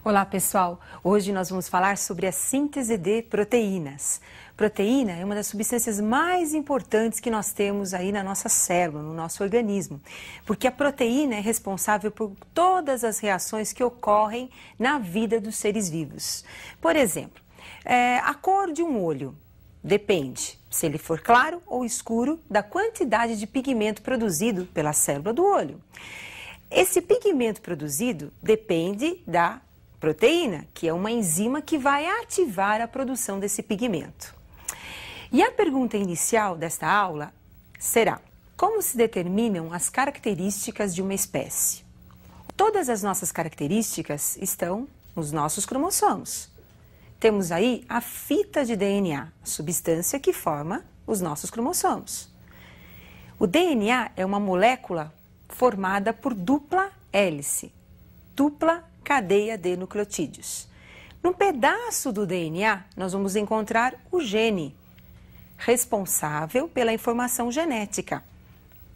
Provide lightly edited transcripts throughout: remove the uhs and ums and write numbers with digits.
Olá pessoal, hoje nós vamos falar sobre a síntese de proteínas. Proteína é uma das substâncias mais importantes que nós temos aí na nossa célula, no nosso organismo, porque a proteína é responsável por todas as reações que ocorrem na vida dos seres vivos. Por exemplo, a cor de um olho depende, se ele for claro ou escuro, da quantidade de pigmento produzido pela célula do olho. Esse pigmento produzido depende da proteína, que é uma enzima que vai ativar a produção desse pigmento. E a pergunta inicial desta aula será: como se determinam as características de uma espécie? Todas as nossas características estão nos nossos cromossomos. Temos aí a fita de DNA, a substância que forma os nossos cromossomos. O DNA é uma molécula formada por dupla hélice, dupla cadeia de nucleotídeos. Num pedaço do DNA, nós vamos encontrar o gene, responsável pela informação genética.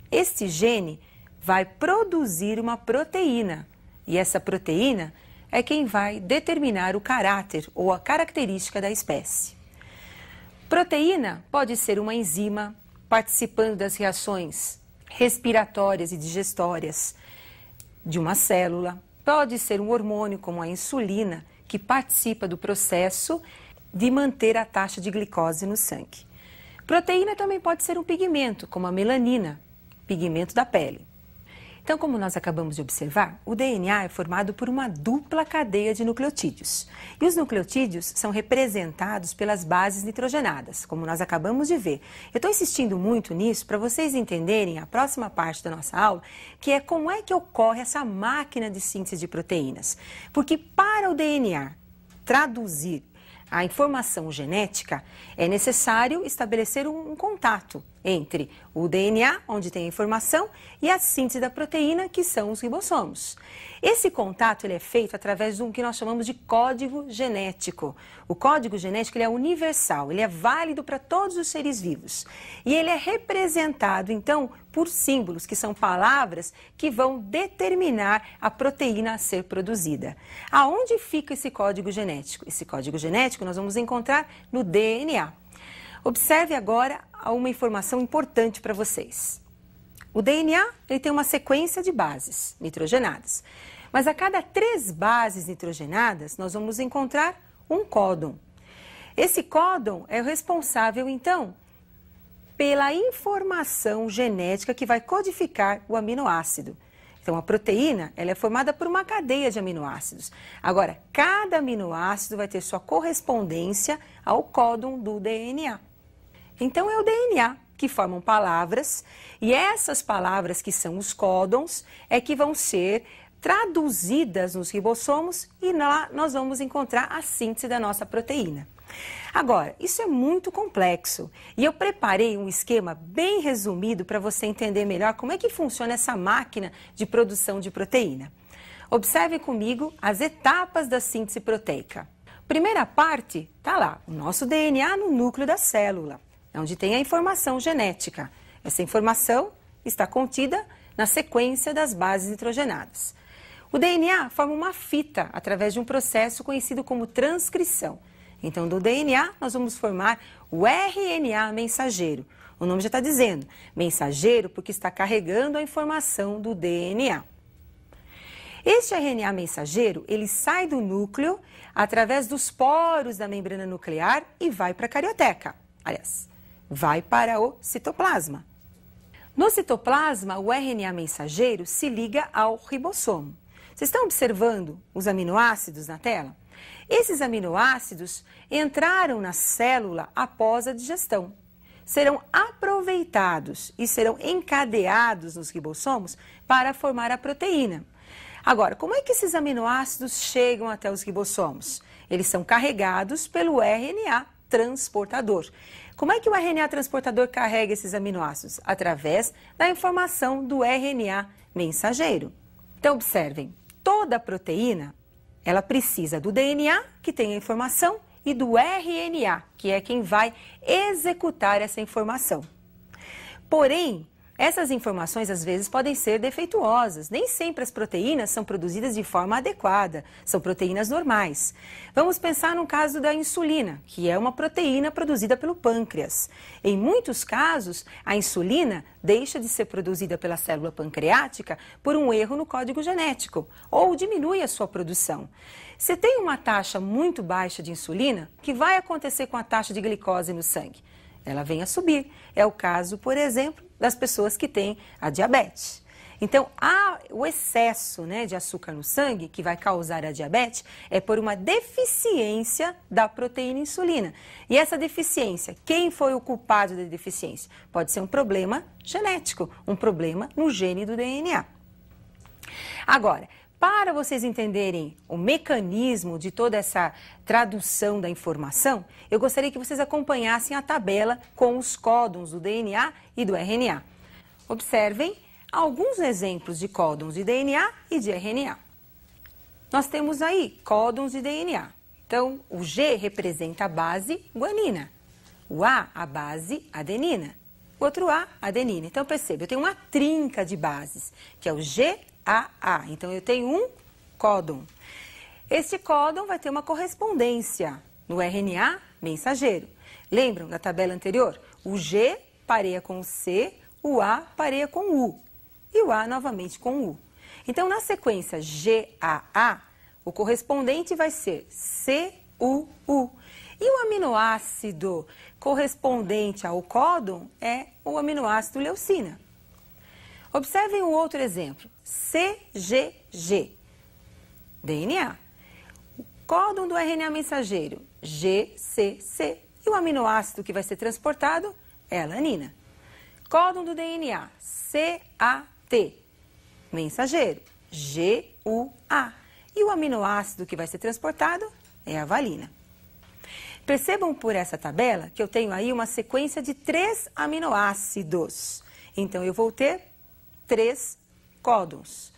Este gene vai produzir uma proteína, e essa proteína é quem vai determinar o caráter ou a característica da espécie. Proteína pode ser uma enzima participando das reações respiratórias e digestórias de uma célula. Pode ser um hormônio, como a insulina, que participa do processo de manter a taxa de glicose no sangue. Proteína também pode ser um pigmento, como a melanina, pigmento da pele. Então, como nós acabamos de observar, o DNA é formado por uma dupla cadeia de nucleotídeos. E os nucleotídeos são representados pelas bases nitrogenadas, como nós acabamos de ver. Eu estou insistindo muito nisso para vocês entenderem a próxima parte da nossa aula, que é como é que ocorre essa máquina de síntese de proteínas. Porque para o DNA traduzir a informação genética, é necessário estabelecer um contato entre o DNA, onde tem a informação, e a síntese da proteína, que são os ribossomos. Esse contato ele é feito através de um que nós chamamos de código genético. O código genético ele é universal, ele é válido para todos os seres vivos. E ele é representado, então, por símbolos, que são palavras que vão determinar a proteína a ser produzida. Aonde fica esse código genético? Esse código genético nós vamos encontrar no DNA. Observe agora uma informação importante para vocês. O DNA ele tem uma sequência de bases nitrogenadas, mas a cada 3 bases nitrogenadas nós vamos encontrar um códon. Esse códon é o responsável, então, pela informação genética que vai codificar o aminoácido. Então, a proteína ela é formada por uma cadeia de aminoácidos. Agora, cada aminoácido vai ter sua correspondência ao códon do DNA. Então, é o DNA que formam palavras, e essas palavras que são os códons é que vão ser traduzidas nos ribossomos e lá nós vamos encontrar a síntese da nossa proteína. Agora, isso é muito complexo e eu preparei um esquema bem resumido para você entender melhor como é que funciona essa máquina de produção de proteína. Observe comigo as etapas da síntese proteica. Primeira parte, está lá, o nosso DNA no núcleo da célula, onde tem a informação genética. Essa informação está contida na sequência das bases nitrogenadas. O DNA forma uma fita através de um processo conhecido como transcrição. Então, do DNA, nós vamos formar o RNA mensageiro. O nome já está dizendo, mensageiro porque está carregando a informação do DNA. Este RNA mensageiro, ele sai do núcleo através dos poros da membrana nuclear e vai para a carioteca. Aliás, vai para o citoplasma. No citoplasma, o RNA mensageiro se liga ao ribossomo. Vocês estão observando os aminoácidos na tela? Esses aminoácidos entraram na célula após a digestão. Serão aproveitados e serão encadeados nos ribossomos para formar a proteína. Agora, como é que esses aminoácidos chegam até os ribossomos? Eles são carregados pelo RNA transportador. Como é que o RNA transportador carrega esses aminoácidos? Através da informação do RNA mensageiro. Então, observem, toda proteína, ela precisa do DNA, que tem a informação, e do RNA, que é quem vai executar essa informação. Porém, Essas informações às vezes podem ser defeituosas. Nem sempre as proteínas são produzidas de forma adequada, são proteínas normais. Vamos pensar no caso da insulina, que é uma proteína produzida pelo pâncreas. Em muitos casos, a insulina deixa de ser produzida pela célula pancreática por um erro no código genético, ou diminui a sua produção. Se tem uma taxa muito baixa de insulina, o que vai acontecer com a taxa de glicose no sangue? Ela vem a subir. É o caso, por exemplo, das pessoas que têm a diabetes. Então, o excesso, né, de açúcar no sangue, que vai causar a diabetes, é por uma deficiência da proteína insulina. E essa deficiência, quem foi o culpado da deficiência? Pode ser um problema genético, um problema no gene do DNA. Agora, para vocês entenderem o mecanismo de toda essa tradução da informação, eu gostaria que vocês acompanhassem a tabela com os códons do DNA e do RNA. Observem alguns exemplos de códons de DNA e de RNA. Nós temos aí códons de DNA. Então, o G representa a base guanina, o A, a base adenina, o outro A, adenina. Então, perceba, eu tenho uma trinca de bases, que é o GAA. Então, eu tenho um códon. Este códon vai ter uma correspondência no RNA mensageiro. Lembram da tabela anterior? O G pareia com o C, o A pareia com o U e o A novamente com o U. Então, na sequência GAA, o correspondente vai ser CUU. E o aminoácido correspondente ao códon é o aminoácido leucina. Observem um outro exemplo, CGG, DNA. O códon do RNA mensageiro, GCC. E o aminoácido que vai ser transportado é a alanina. Códon do DNA, CAT, mensageiro, GUA. E o aminoácido que vai ser transportado é a valina. Percebam por essa tabela que eu tenho aí uma sequência de 3 aminoácidos. Então, eu vou ter 3 códons.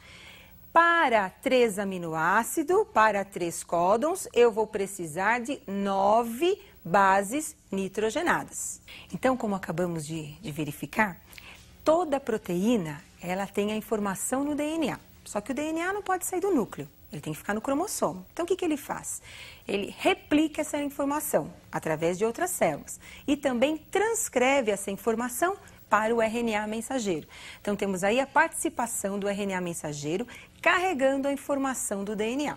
Para 3 aminoácidos, para 3 códons, eu vou precisar de 9 bases nitrogenadas. Então, como acabamos de verificar, toda proteína ela tem a informação no DNA. Só que o DNA não pode sair do núcleo, ele tem que ficar no cromossomo. Então, o que ele faz? Ele replica essa informação através de outras células e também transcreve essa informação para o RNA mensageiro. Então, temos aí a participação do RNA mensageiro carregando a informação do DNA.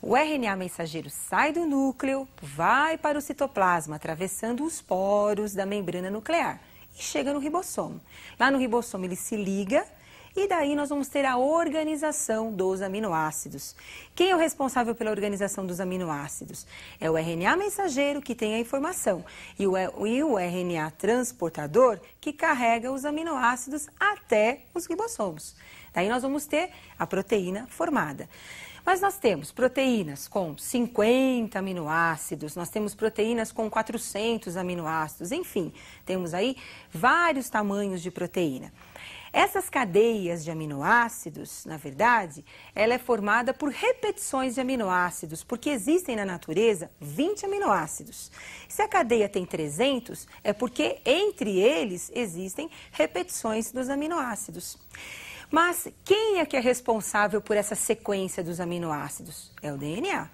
O RNA mensageiro sai do núcleo, vai para o citoplasma, atravessando os poros da membrana nuclear e chega no ribossomo. Lá no ribossomo ele se liga e daí nós vamos ter a organização dos aminoácidos. Quem é o responsável pela organização dos aminoácidos? É o RNA mensageiro que tem a informação e o RNA transportador que carrega os aminoácidos até os ribossomos. Daí nós vamos ter a proteína formada. Mas nós temos proteínas com 50 aminoácidos, nós temos proteínas com 400 aminoácidos, enfim, temos aí vários tamanhos de proteína. Essas cadeias de aminoácidos, na verdade, ela é formada por repetições de aminoácidos, porque existem na natureza 20 aminoácidos. Se a cadeia tem 300, é porque entre eles existem repetições dos aminoácidos. Mas quem é que é responsável por essa sequência dos aminoácidos? É o DNA.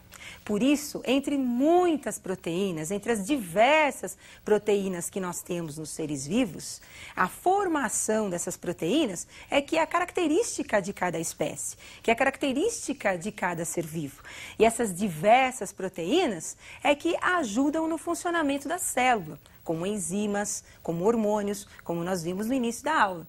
Por isso, entre muitas proteínas, entre as diversas proteínas que nós temos nos seres vivos, a formação dessas proteínas é que é a característica de cada espécie, que é a característica de cada ser vivo. E essas diversas proteínas é que ajudam no funcionamento da célula, como enzimas, como hormônios, como nós vimos no início da aula.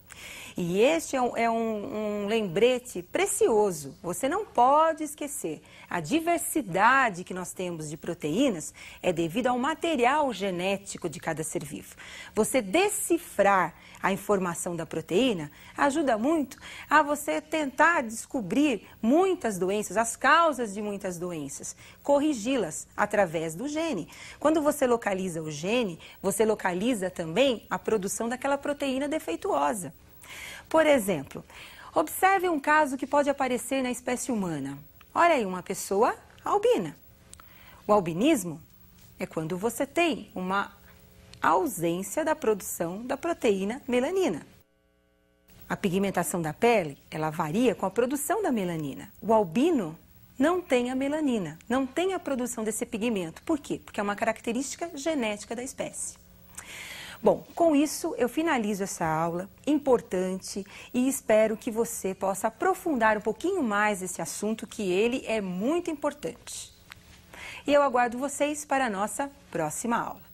E este é um lembrete precioso. Você não pode esquecer. A diversidade que nós temos de proteínas é devido ao material genético de cada ser vivo. Você decifrar a informação da proteína ajuda muito a você tentar descobrir muitas doenças, as causas de muitas doenças, corrigi-las através do gene. Quando você localiza o gene, você localiza também a produção daquela proteína defeituosa. Por exemplo, observe um caso que pode aparecer na espécie humana. Olha aí, uma pessoa albina. O albinismo é quando você tem uma ausência da produção da proteína melanina. A pigmentação da pele, ela varia com a produção da melanina. O albino não tem a melanina, não tem a produção desse pigmento. Por quê? Porque é uma característica genética da espécie. Bom, com isso eu finalizo essa aula importante e espero que você possa aprofundar um pouquinho mais esse assunto, que ele é muito importante. E eu aguardo vocês para a nossa próxima aula.